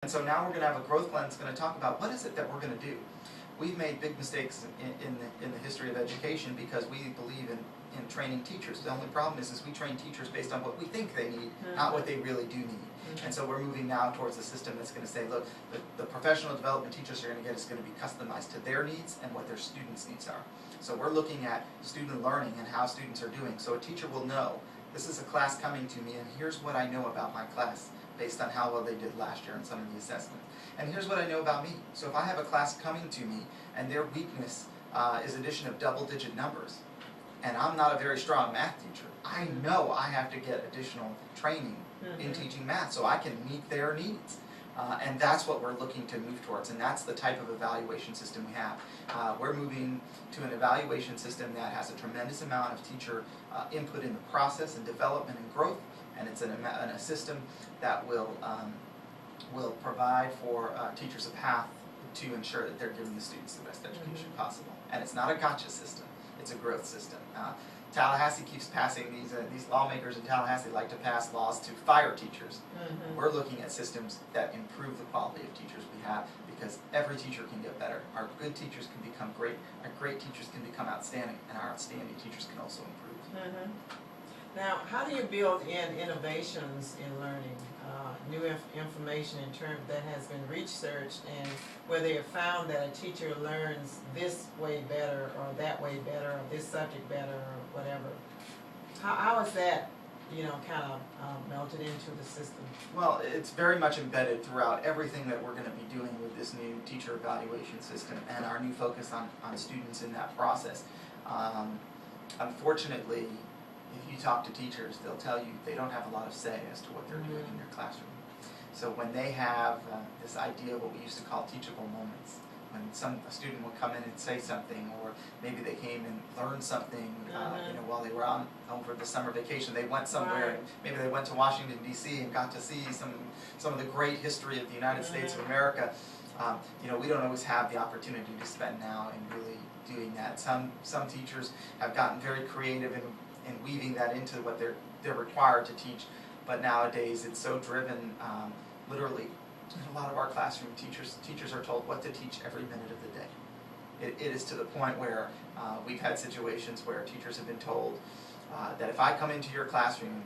And so now we're going to have a growth plan that's going to talk about what is it that we're going to do. We've made big mistakes in the history of education because we believe in training teachers. The only problem is we train teachers based on what we think they need, not what they really do need. And so we're moving now towards a system that's going to say, look, the professional development teachers are going to get is going to be customized to their needs and what their students' needs are. So we're looking at student learning and how students are doing. So a teacher will know, this is a class coming to me and here's what I know about my class based on how well they did last year in some of the assessments. And here's what I know about me. So if I have a class coming to me and their weakness is addition of double-digit numbers, and I'm not a very strong math teacher, I know I have to get additional training in teaching math so I can meet their needs. And that's what we're looking to move towards, and that's the type of evaluation system we have. We're moving to an evaluation system that has a tremendous amount of teacher input in the process and development and growth, and it's a system that will provide for teachers a path to ensure that they're giving the students the best education possible. And it's not a gotcha system, it's a growth system. Tallahassee keeps passing these lawmakers in Tallahassee like to pass laws to fire teachers. We're looking at systems that improve the quality of teachers we have because every teacher can get better. Our good teachers can become great, our great teachers can become outstanding, and our outstanding teachers can also improve. Now, how do you build in innovations in learning, new information in terms that has been researched and where they have found that a teacher learns this way better or that way better or this subject better or whatever? How is that, kind of melted into the system? Well, it's very much embedded throughout everything that we're going to be doing with this new teacher evaluation system and our new focus on students in that process. Unfortunately, if you talk to teachers, they'll tell you they don't have a lot of say as to what they're doing in their classroom. So when they have this idea of what we used to call teachable moments, when a student will come in and say something, or maybe they came and learned something, while they were over the summer vacation, they went somewhere, and maybe they went to Washington D.C. and got to see some of the great history of the United States of America. We don't always have the opportunity to spend now in really doing that. Some teachers have gotten very creative in weaving that into what they're required to teach, but nowadays it's so driven, literally, in a lot of our classroom teachers are told what to teach every minute of the day. It is to the point where we've had situations where teachers have been told that if I come into your classroom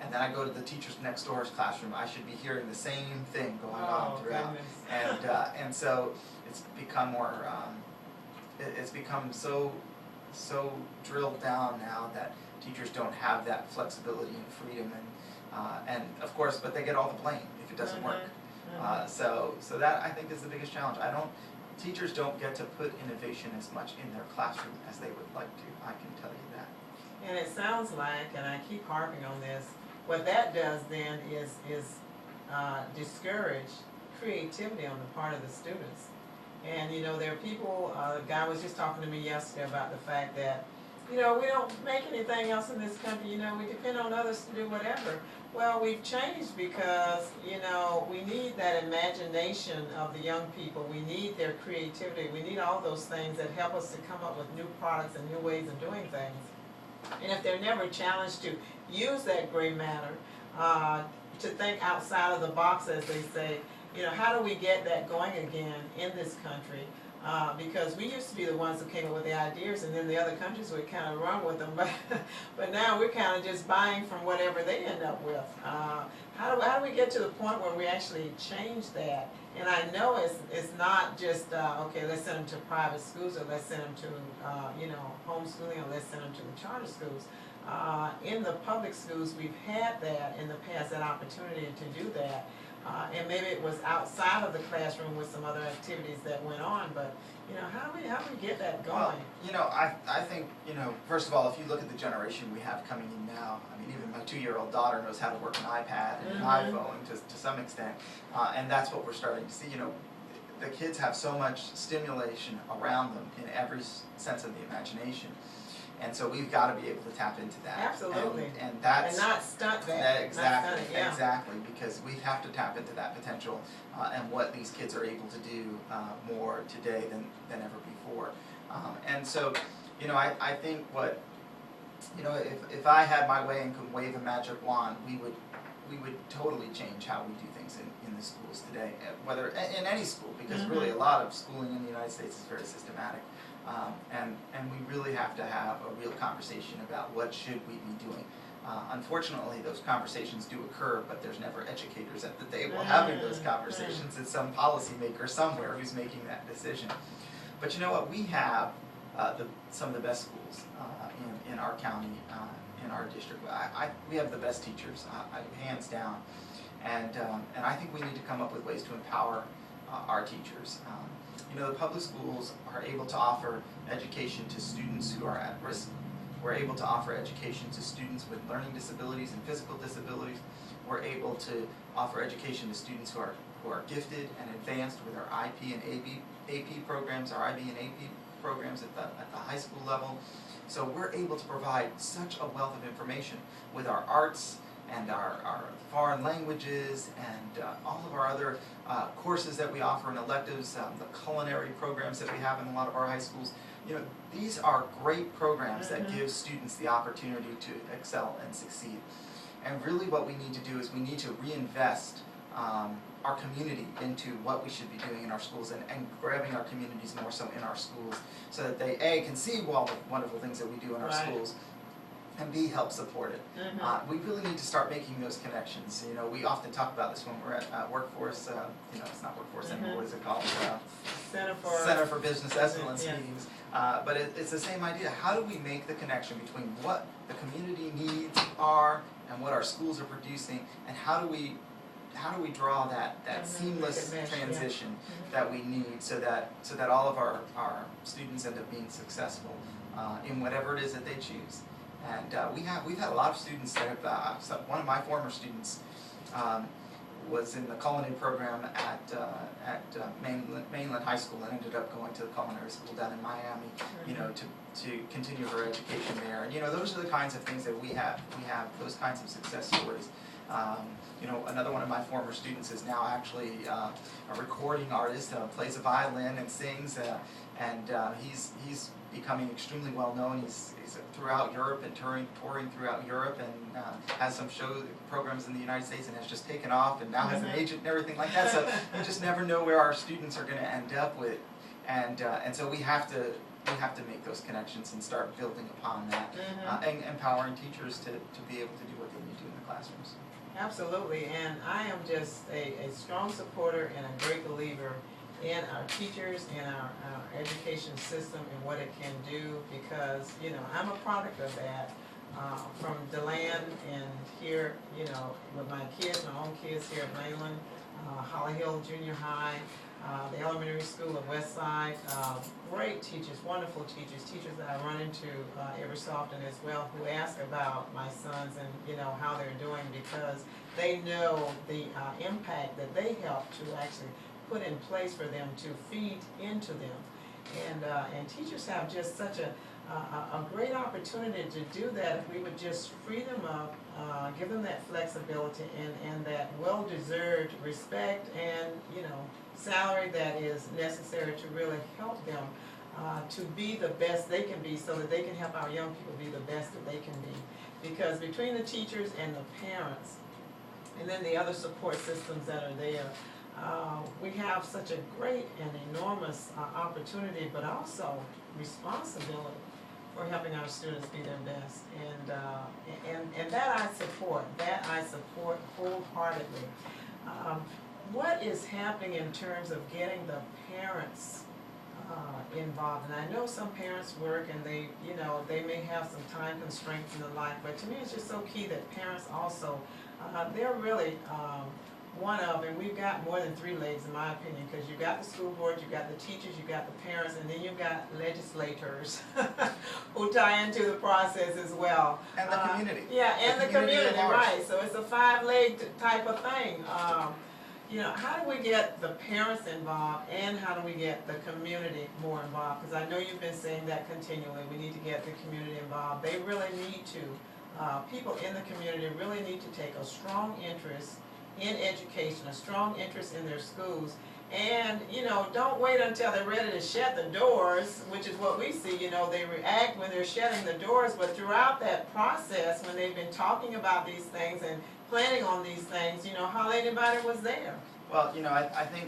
and then I go to the teacher's next door's classroom, I should be hearing the same thing going on throughout. And so it's become more, it's become so drilled down now that teachers don't have that flexibility and freedom, and of course, but they get all the blame if it doesn't work. So that, I think, is the biggest challenge. Teachers don't get to put innovation as much in their classroom as they would like to. I can tell you that. And it sounds like, and I keep harping on this, what that does then is discourage creativity on the part of the students. And there are people, a guy was just talking to me yesterday about the fact that, we don't make anything else in this country, we depend on others to do whatever. Well, we've changed because, we need that imagination of the young people. We need their creativity. We need all those things that help us to come up with new products and new ways of doing things. And if they're never challenged to use that gray matter, to think outside of the box, as they say, how do we get that going again in this country? Because we used to be the ones who came up with the ideas, and then the other countries would kind of run with them. But now we're kind of just buying from whatever they end up with. How do we get to the point where we actually change that? And I know it's not just okay, let's send them to private schools, or let's send them to homeschooling, or let's send them to the charter schools. In the public schools, we've had that in the past, that opportunity to do that. And maybe it was outside of the classroom with some other activities that went on, but how do we get that going? Well, I think, first of all, if you look at the generation we have coming in now, I mean, even my 2-year-old daughter knows how to work an iPad and an iPhone to some extent, and that's what we're starting to see. The kids have so much stimulation around them in every sense of the imagination. And so we've got to be able to tap into that. Absolutely. And that's... And not stunt that. Exactly, not stunt it, exactly, because we have to tap into that potential and what these kids are able to do more today than ever before. And so, I think what, if I had my way and could wave a magic wand, we would totally change how we do things. things in the schools today, whether in any school, because Mm-hmm. really a lot of schooling in the United States is very systematic, and we really have to have a real conversation about what should we be doing. Unfortunately, those conversations do occur, but there's never educators at the table having those conversations. It's some policymaker somewhere who's making that decision. But you know what? We have some of the best schools in our county, in our district. We have the best teachers, hands down. And I think we need to come up with ways to empower our teachers. You know, the public schools are able to offer education to students who are at risk. We're able to offer education to students with learning disabilities and physical disabilities. We're able to offer education to students who are gifted and advanced with our IP and AP programs, our IB and AP programs at the high school level. So we're able to provide such a wealth of information with our arts and our foreign languages and all of our other courses that we offer in electives, the culinary programs that we have in a lot of our high schools. You know, these are great programs that give students the opportunity to excel and succeed. And really what we need to do is we need to reinvest our community into what we should be doing in our schools and grabbing our communities more so in our schools so that they, A, can see all the wonderful things that we do in our schools, and B, help support it. We really need to start making those connections. You know, we often talk about this when we're at workforce, you know, it's not workforce anymore, what is it called? Center for Business Excellence meetings. But it's the same idea. How do we make the connection between what the community needs are and what our schools are producing, and how do we draw that seamless transition that we need so that all of our students end up being successful in whatever it is that they choose. And we've had a lot of students that have, one of my former students was in the culinary program at Mainland High School and ended up going to the culinary school down in Miami, you know, to continue her education there. And you know, those are the kinds of things that we have those kinds of success stories. You know, another one of my former students is now actually a recording artist, plays a violin and sings, and he's becoming extremely well known. He's throughout Europe and touring throughout Europe, and has some programs in the United States, and has just taken off, and now has an agent and everything like that. So you just never know where our students are going to end up with, and so we have to make those connections and start building upon that, and empowering teachers to be able to do what they need to in the classrooms. Absolutely, and I am just a strong supporter and a great believer in our teachers and our education system and what it can do, because, you know, I'm a product of that, from DeLand and here, you know, with my kids, my own kids here at Mainland, Holly Hill Junior High, the elementary school at Westside, great teachers, wonderful teachers that I run into every so often as well, who ask about my sons and, you know, how they're doing, because they know the impact that they help to actually put in place for them to feed into them. And teachers have just such a great opportunity to do that if we would just free them up, give them that flexibility and that well-deserved respect and, you know, salary that is necessary to really help them to be the best they can be, so that they can help our young people be the best that they can be. Because between the teachers and the parents, and then the other support systems that are there, we have such a great and enormous opportunity, but also responsibility for helping our students be their best, and that I support wholeheartedly. What is happening in terms of getting the parents involved? And I know some parents work and they, you know, they may have some time constraints and the like, but to me it's just so key that parents also, they're really one of, and we've got more than three legs in my opinion, because you've got the school board, you've got the teachers, you've got the parents, and then you've got legislators who tie into the process as well. And the community. Yeah, and the community, right. So it's a five-legged type of thing. You know, how do we get the parents involved, and how do we get the community more involved? Because I know you've been saying that continually. We need to get the community involved. They really need to, people in the community really need to take a strong interest in education, a strong interest in their schools. And, you know, don't wait until they're ready to shut the doors, which is what we see, you know, they react when they're shutting the doors, but throughout that process, when they've been talking about these things and planning on these things, you know, Holly, anybody was there. Well, you know, I think